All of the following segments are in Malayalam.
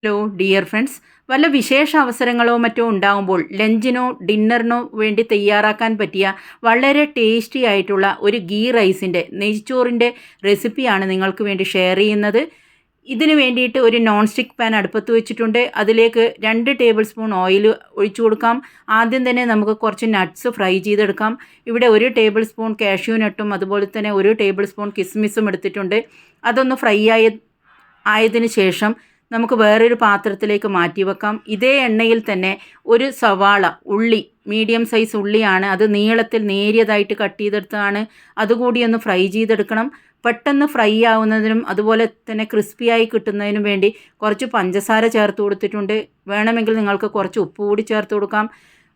ഹലോ ഡിയർ ഫ്രണ്ട്സ്, വല്ല വിശേഷ അവസരങ്ങളോ മറ്റോ ഉണ്ടാകുമ്പോൾ ലഞ്ചിനോ ഡിന്നറിനോ വേണ്ടി തയ്യാറാക്കാൻ പറ്റിയ വളരെ ടേസ്റ്റി ആയിട്ടുള്ള ഒരു ഗീ റൈസിൻ്റെ നെയ്ച്ചോറിൻ്റെ റെസിപ്പിയാണ് നിങ്ങൾക്ക് വേണ്ടി ഷെയർ ചെയ്യുന്നത്. ഇതിന് വേണ്ടിയിട്ട് ഒരു നോൺ സ്റ്റിക്ക് പാൻ അടുപ്പത്ത് വെച്ചിട്ടുണ്ട്. അതിലേക്ക് 2 ടേബിൾ സ്പൂൺ ഓയിൽ ഒഴിച്ചു കൊടുക്കാം. ആദ്യം തന്നെ നമുക്ക് കുറച്ച് നട്ട്സ് ഫ്രൈ ചെയ്തെടുക്കാം. ഇവിടെ 1 ടേബിൾ സ്പൂൺ കാഷ്യൂ നട്ടും അതുപോലെ തന്നെ 1 ടേബിൾ സ്പൂൺ കിസ്മിസും എടുത്തിട്ടുണ്ട്. അതൊന്ന് ഫ്രൈ ആയതിനു ശേഷം നമുക്ക് വേറൊരു പാത്രത്തിലേക്ക് മാറ്റി വെക്കാം. ഇതേ എണ്ണയിൽ തന്നെ ഒരു സവാള ഉള്ളി, മീഡിയം സൈസ് ഉള്ളിയാണ്, അത് നീളത്തിൽ നേരിയതായിട്ട് കട്ട് ചെയ്തെടുത്തതാണ്. അതുകൂടി ഒന്ന് ഫ്രൈ ചെയ്തെടുക്കണം. പെട്ടെന്ന് ഫ്രൈ ആവുന്നതിനും അതുപോലെ തന്നെ ക്രിസ്പിയായി കിട്ടുന്നതിനും വേണ്ടി കുറച്ച് പഞ്ചസാര ചേർത്ത് കൊടുത്തിട്ടുണ്ട്. വേണമെങ്കിൽ നിങ്ങൾക്ക് കുറച്ച് ഉപ്പ് കൂടി ചേർത്ത് കൊടുക്കാം.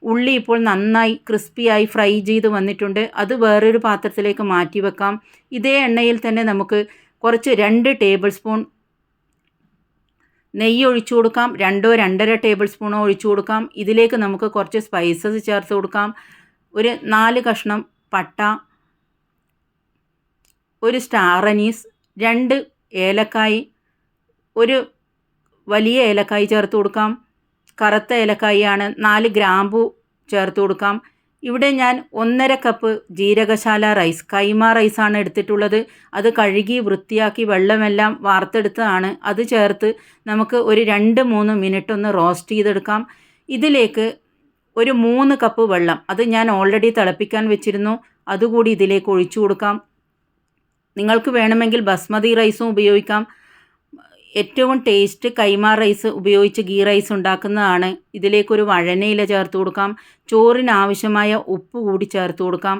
ഉള്ളി ഇപ്പോൾ നന്നായി ക്രിസ്പിയായി ഫ്രൈ ചെയ്ത് വന്നിട്ടുണ്ട്. അത് വേറൊരു പാത്രത്തിലേക്ക് മാറ്റി വെക്കാം. ഇതേ എണ്ണയിൽ തന്നെ നമുക്ക് കുറച്ച് 2 ടേബിൾ സ്പൂൺ നെയ്യ് ഒഴിച്ചു കൊടുക്കാം. 2-2.5 ടേബിൾ സ്പൂണോ ഒഴിച്ചു കൊടുക്കാം. ഇതിലേക്ക് നമുക്ക് കുറച്ച് സ്പൈസസ് ചേർത്ത് കൊടുക്കാം. ഒരു 4 കഷ്ണം പട്ട, ഒരു സ്റ്റാർ അനീസ്, 2 ഏലക്കായ്, ഒരു വലിയ ഏലക്കായ് ചേർത്ത് കൊടുക്കാം. കറുത്ത ഏലക്കായാണ്. 4 ഗ്രാമ്പു ചേർത്ത് കൊടുക്കാം. ഇവിടെ ഞാൻ 1.5 കപ്പ് ജീരകശാല റൈസ്, കൈമ റൈസാണ് എടുത്തിട്ടുള്ളത്. അത് കഴുകി വൃത്തിയാക്കി വെള്ളമെല്ലാം വാർത്തെടുത്തതാണ്. അത് ചേർത്ത് നമുക്ക് ഒരു 2-3 മിനിറ്റ് ഒന്ന് റോസ്റ്റ് ചെയ്തെടുക്കാം. ഇതിലേക്ക് ഒരു 3 കപ്പ് വെള്ളം, അത് ഞാൻ ഓൾറെഡി തിളപ്പിക്കാൻ വെച്ചിരുന്നു, അതുകൂടി ഇതിലേക്ക് ഒഴിച്ചു കൊടുക്കാം. നിങ്ങൾക്ക് വേണമെങ്കിൽ ബസ്മതി റൈസും ഉപയോഗിക്കാം. ഏറ്റവും ടേസ്റ്റ് കൈമ റൈസ് ഉപയോഗിച്ച് ഗീ റൈസ് ഉണ്ടാക്കുന്നതാണ്. ഇതിലേക്കൊരു വഴനയില ചേർത്ത് കൊടുക്കാം. ചോറിന് ആവശ്യമായ ഉപ്പ് കൂടി ചേർത്ത് കൊടുക്കാം.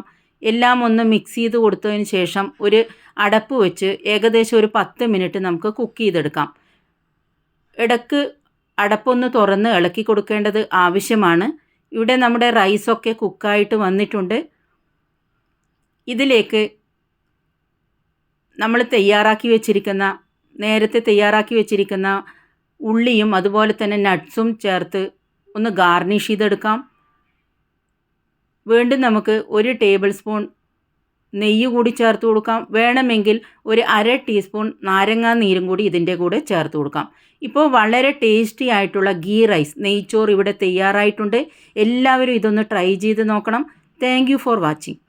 എല്ലാം ഒന്ന് മിക്സ് ചെയ്ത് കൊടുത്തതിന് ശേഷം ഒരു അടപ്പ് വെച്ച് ഏകദേശം ഒരു 10 മിനിറ്റ് നമുക്ക് കുക്ക് ചെയ്തെടുക്കാം. ഇടയ്ക്ക് അടപ്പൊന്ന് തുറന്ന് ഇളക്കി കൊടുക്കേണ്ടത് ആവശ്യമാണ്. ഇവിടെ നമ്മുടെ റൈസൊക്കെ കുക്കായിട്ട് വന്നിട്ടുണ്ട്. ഇതിലേക്ക് നമ്മൾ നേരത്തെ തയ്യാറാക്കി വെച്ചിരിക്കുന്ന ഉള്ളിയും അതുപോലെ തന്നെ നട്ട്സും ചേർത്ത് ഒന്ന് ഗാർണിഷ് ചെയ്തെടുക്കാം. വീണ്ടും നമുക്ക് 1 ടേബിൾ സ്പൂൺ നെയ്യ് കൂടി ചേർത്ത് കൊടുക്കാം. വേണമെങ്കിൽ ഒരു 1/2 ടീസ്പൂൺ നാരങ്ങാ നീരും കൂടി ഇതിൻ്റെ കൂടെ ചേർത്ത് കൊടുക്കാം. ഇപ്പോൾ വളരെ ടേസ്റ്റി ആയിട്ടുള്ള ഗീ റൈസ് നെയ്ച്ചോറ് ഇവിടെ തയ്യാറായിട്ടുണ്ട്. എല്ലാവരും ഇതൊന്ന് ട്രൈ ചെയ്ത് നോക്കണം. Thank you for watching.